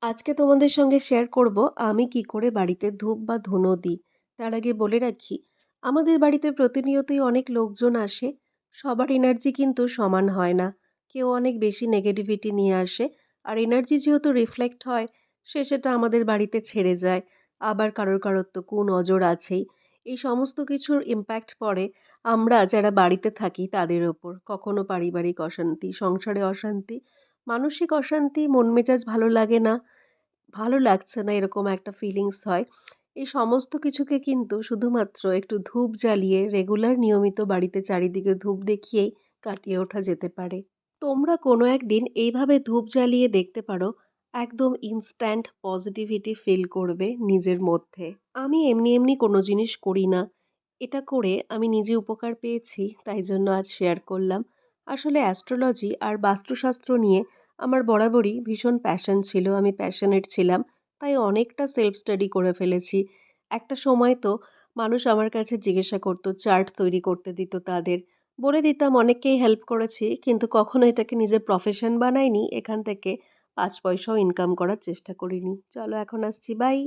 আজকে তোমাদের সঙ্গে শেয়ার করব আমি কি করে বাড়িতে ধূপ বা ধুনো দিই। তার আগে বলে রাখি, আমাদের বাড়িতে প্রতিনিয়তই অনেক লোকজন আসে। সবার এনার্জি কিন্তু সমান হয় না। কেউ অনেক বেশি নেগেটিভিটি নিয়ে আসে। আর এনার্জি যেহেতু রিফ্লেক্ট হয়, সেটা আমাদের বাড়িতে ছেড়ে যায়। আবার কারোর তো কুনজর আছেই। এই সমস্ত কিছুর ইম্প্যাক্ট পড়ে আমরা যারা বাড়িতে থাকি তাদের ওপর। কখনো পারিবারিক অশান্তি, সংসারে অশান্তি, মানসিক অশান্তি, মন মেজাজ ভালো লাগে না, ভালো লাগছে না এরকম একটা ফিলিংস হয়। এই সমস্ত কিছুকে কিন্তু শুধুমাত্র একটু ধূপ জ্বালিয়ে রেগুলার নিয়মিত বাড়িতে চারিদিকে ধূপ দেখিয়েই কাটিয়ে ওঠা যেতে পারে। তোমরা কোনো একদিন এইভাবে ধূপ জ্বালিয়ে দেখতে পারো, একদম ইনস্ট্যান্ট পজিটিভিটি ফিল করবে নিজের মধ্যে। আমি এমনি কোনো জিনিস করি না। এটা করে আমি নিজে উপকার পেয়েছি, তাই জন্য আজ শেয়ার করলাম। আসলে অ্যাস্ট্রোলজি আর বাস্তুশাস্ত্র নিয়ে আমার বরাবরই ভীষণ প্যাশন ছিল। আমি প্যাশনেট ছিলাম। তাই অনেকটা সেলফ স্টাডি করে ফেলেছি। একটা সময় তো মানুষ আমার কাছে জিজ্ঞাসা করত, চার্ট তৈরি করতে দিত তাদের। বলে দিতাম, অনেককেই হেল্প করেছি, কিন্তু কখনো এটাকে নিজের প্রফেশন বানাইনি। এখান থেকে ৫ পয়সাও ইনকাম করার চেষ্টা করিনি। চলো এখন আসছি, বাই।